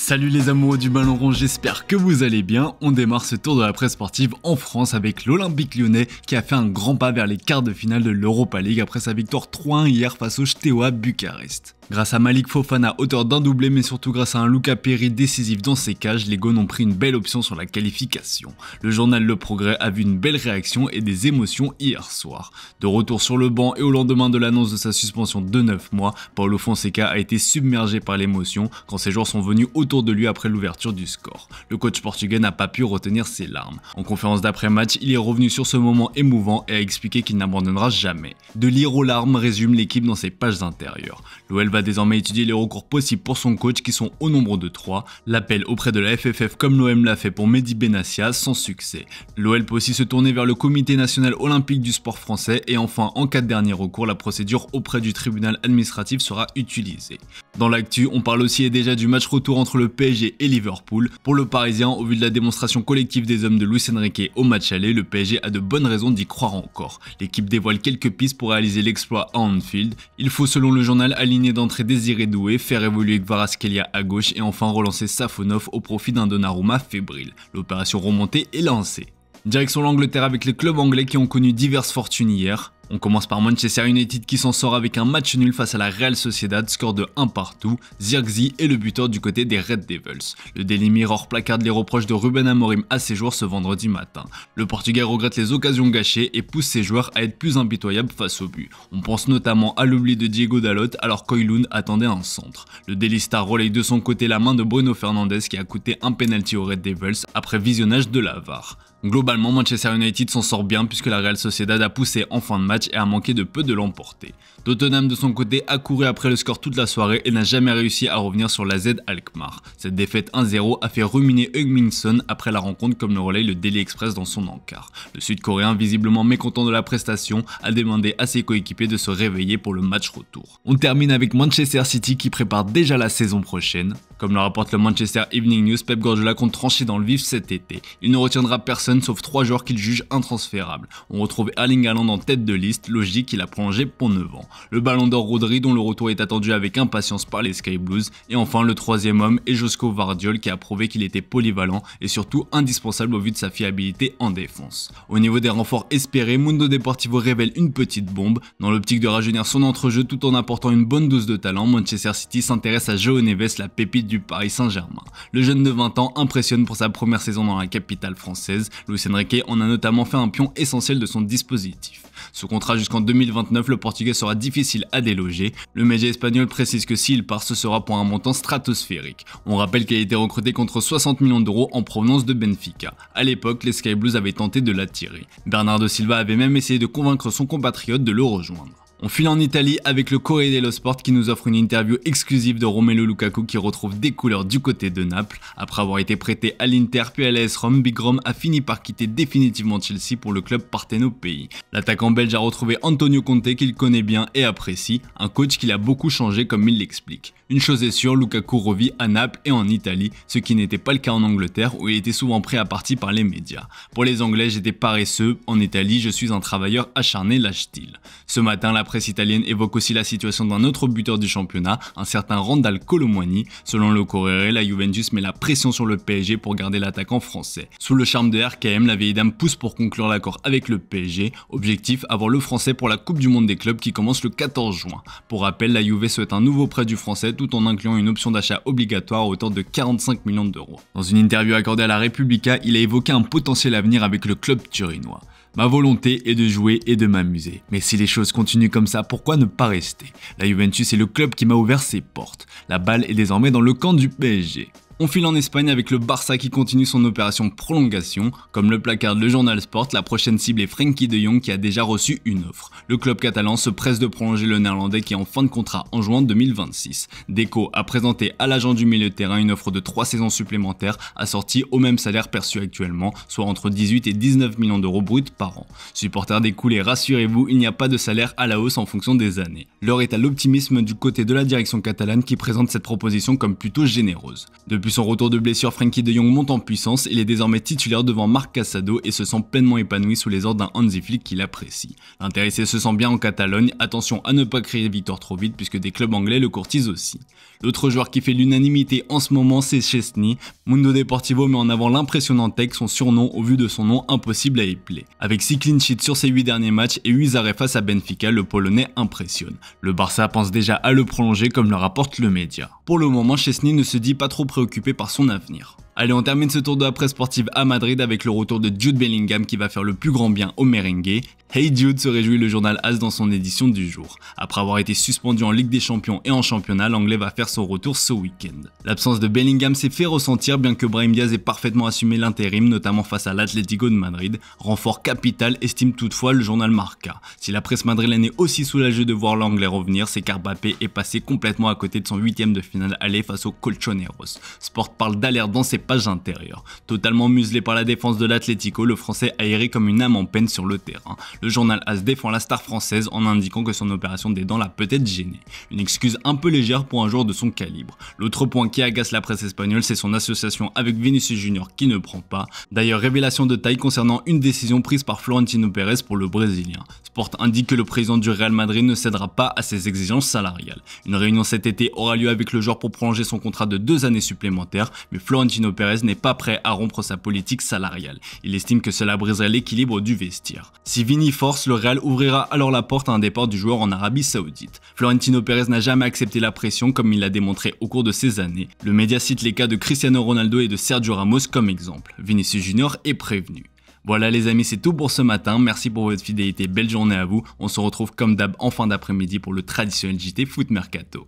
Salut les amoureux du ballon rond, j'espère que vous allez bien. On démarre ce tour de la presse sportive en France avec l'Olympique Lyonnais qui a fait un grand pas vers les quarts de finale de l'Europa League après sa victoire 3-1 hier face au Steaua Bucarest. Grâce à Malik Fofana, auteur d'un doublé, mais surtout grâce à un Luca Perry décisif dans ses cages, les Gones ont pris une belle option sur la qualification. Le journal Le Progrès a vu une belle réaction et des émotions hier soir. De retour sur le banc et au lendemain de l'annonce de sa suspension de 9 mois, Paulo Fonseca a été submergé par l'émotion quand ses joueurs sont venus autour de lui après l'ouverture du score. Le coach portugais n'a pas pu retenir ses larmes. En conférence d'après-match, il est revenu sur ce moment émouvant et a expliqué qu'il n'abandonnera jamais. De lire aux larmes résume l'équipe dans ses pages intérieures. L'OL va désormais étudier les recours possibles pour son coach qui sont au nombre de 3. L'appel auprès de la FFF comme l'OM l'a fait pour Mehdi Benassia sans succès. L'OL peut aussi se tourner vers le Comité national olympique du sport français et enfin en cas de dernier recours, la procédure auprès du tribunal administratif sera utilisée. Dans l'actu, on parle aussi et déjà du match retour entre le PSG et Liverpool. Pour le Parisien, au vu de la démonstration collective des hommes de Luis Enrique au match aller, le PSG a de bonnes raisons d'y croire encore. L'équipe dévoile quelques pistes pour réaliser l'exploit à Anfield. Il faut selon le journal aligner d'entrée Désiré Doué, faire évoluer Kvaratskhelia à gauche et enfin relancer Safonov au profit d'un Donnarumma fébrile. L'opération remontée est lancée. Direction l'Angleterre avec les clubs anglais qui ont connu diverses fortunes hier. On commence par Manchester United qui s'en sort avec un match nul face à la Real Sociedad, score de 1 partout. Zirkzee est le buteur du côté des Red Devils. Le Daily Mirror placarde les reproches de Ruben Amorim à ses joueurs ce vendredi matin. Le Portugais regrette les occasions gâchées et pousse ses joueurs à être plus impitoyables face au but. On pense notamment à l'oubli de Diego Dalot alors qu'Hojlund attendait un centre. Le Daily Star relaye de son côté la main de Bruno Fernandes qui a coûté un penalty aux Red Devils après visionnage de la VAR. Globalement, Manchester United s'en sort bien puisque la Real Sociedad a poussé en fin de match et a manqué de peu de l'emporter. Tottenham de son côté a couru après le score toute la soirée et n'a jamais réussi à revenir sur la Z Alkmaar. Cette défaite 1-0 a fait ruminer Heung-min Son après la rencontre comme le relaye le Daily Express dans son encart. Le Sud-Coréen, visiblement mécontent de la prestation, a demandé à ses coéquipiers de se réveiller pour le match retour. On termine avec Manchester City qui prépare déjà la saison prochaine. Comme le rapporte le Manchester Evening News, Pep Guardiola compte trancher dans le vif cet été. Il ne retiendra personne sauf 3 joueurs qu'il juge intransférables. On retrouve Erling Haaland en tête de liste, logique qu'il a prolongé pour 9 ans. Le ballon d'or Rodri dont le retour est attendu avec impatience par les Sky Blues. Et enfin le troisième homme est Josko Vardiol qui a prouvé qu'il était polyvalent et surtout indispensable au vu de sa fiabilité en défense. Au niveau des renforts espérés, Mundo Deportivo révèle une petite bombe. Dans l'optique de rajeunir son entrejeu tout en apportant une bonne dose de talent, Manchester City s'intéresse à João Neves, la pépite du Paris Saint-Germain. Le jeune de 20 ans impressionne pour sa première saison dans la capitale française. Luis Enrique en a notamment fait un pion essentiel de son dispositif. Sous contrat jusqu'en 2029, le Portugais sera difficile à déloger. Le média espagnol précise que s'il part, ce sera pour un montant stratosphérique. On rappelle qu'il a été recruté contre 60 millions d'euros en provenance de Benfica. À l'époque, les Sky Blues avaient tenté de l'attirer. Bernardo Silva avait même essayé de convaincre son compatriote de le rejoindre. On file en Italie avec le Corriere dello Sport qui nous offre une interview exclusive de Romelu Lukaku qui retrouve des couleurs du côté de Naples. Après avoir été prêté à l'Inter puis à l'AS Rome, Big Rome a fini par quitter définitivement Chelsea pour le club partheno-pays. L'attaquant belge a retrouvé Antonio Conte qu'il connaît bien et apprécie, un coach qui l'a beaucoup changé comme il l'explique. Une chose est sûre, Lukaku revit à Naples et en Italie, ce qui n'était pas le cas en Angleterre où il était souvent pris à partie par les médias. Pour les Anglais, j'étais paresseux, en Italie, je suis un travailleur acharné, lâche-t-il. Ce matin, la presse italienne évoque aussi la situation d'un autre buteur du championnat, un certain Randal Colomwani. Selon le Corriere, la Juventus met la pression sur le PSG pour garder l'attaquant français. Sous le charme de RKM, la vieille dame pousse pour conclure l'accord avec le PSG. Objectif, avoir le français pour la Coupe du Monde des clubs qui commence le 14 juin. Pour rappel, la Juve souhaite un nouveau prêt du français tout en incluant une option d'achat obligatoire à hauteur de 45 millions d'euros. Dans une interview accordée à la Repubblica, il a évoqué un potentiel avenir avec le club turinois. Ma volonté est de jouer et de m'amuser. Mais si les choses continuent comme ça, pourquoi ne pas rester? La Juventus est le club qui m'a ouvert ses portes. La balle est désormais dans le camp du PSG. On file en Espagne avec le Barça qui continue son opération prolongation. Comme le placarde le journal Sport, la prochaine cible est Frenkie de Jong qui a déjà reçu une offre. Le club catalan se presse de prolonger le néerlandais qui est en fin de contrat en juin 2026. Deco a présenté à l'agent du milieu de terrain une offre de 3 saisons supplémentaires assortie au même salaire perçu actuellement, soit entre 18 et 19 millions d'euros bruts par an. Supporters des coulées, rassurez-vous, il n'y a pas de salaire à la hausse en fonction des années. L'heure est à l'optimisme du côté de la direction catalane qui présente cette proposition comme plutôt généreuse. Depuis Depuis son retour de blessure, Frenkie de Jong monte en puissance, il est désormais titulaire devant Marc Casado et se sent pleinement épanoui sous les ordres d'un Hansi Flick qu'il apprécie. L'intéressé se sent bien en Catalogne, attention à ne pas créer victoire trop vite puisque des clubs anglais le courtisent aussi. L'autre joueur qui fait l'unanimité en ce moment c'est Szczęsny. Mundo Deportivo met en avant l'impressionnant Tech, son surnom au vu de son nom impossible à épeler. Avec 6 clean sheets sur ses 8 derniers matchs et 8 arrêts face à Benfica, le Polonais impressionne. Le Barça pense déjà à le prolonger comme le rapporte le média. Pour le moment, Szczęsny ne se dit pas trop préoccupé par son avenir. Allez, on termine ce tour de la presse sportive à Madrid avec le retour de Jude Bellingham qui va faire le plus grand bien au merengue. Hey Jude, se réjouit le journal AS dans son édition du jour. Après avoir été suspendu en Ligue des Champions et en championnat, l'anglais va faire son retour ce week-end. L'absence de Bellingham s'est fait ressentir bien que Brahim Diaz ait parfaitement assumé l'intérim, notamment face à l'Atlético de Madrid. Renfort capital, estime toutefois le journal Marca. Si la presse madrilène est aussi soulagée de voir l'anglais revenir, c'est car Mbappé est passé complètement à côté de son 8e de finale aller face aux Colchoneros. Sport parle d'alerte dans ses pages intérieures. Totalement muselé par la défense de l'Atlético, le français a erré comme une âme en peine sur le terrain. Le journal AS défend la star française en indiquant que son opération des dents l'a peut-être gêné. Une excuse un peu légère pour un joueur de son calibre. L'autre point qui agace la presse espagnole, c'est son association avec Vinicius Junior qui ne prend pas. D'ailleurs, révélation de taille concernant une décision prise par Florentino Pérez pour le Brésilien. Sport indique que le président du Real Madrid ne cédera pas à ses exigences salariales. Une réunion cet été aura lieu avec le joueur pour prolonger son contrat de 2 années supplémentaires, mais Florentino Pérez n'est pas prêt à rompre sa politique salariale. Il estime que cela briserait l'équilibre du vestiaire. Si Vini force, le Real ouvrira alors la porte à un départ du joueur en Arabie Saoudite. Florentino Pérez n'a jamais accepté la pression comme il l'a démontré au cours de ces années. Le média cite les cas de Cristiano Ronaldo et de Sergio Ramos comme exemple. Vinicius Junior est prévenu. Voilà les amis, c'est tout pour ce matin. Merci pour votre fidélité, belle journée à vous. On se retrouve comme d'hab en fin d'après-midi pour le traditionnel JT Foot Mercato.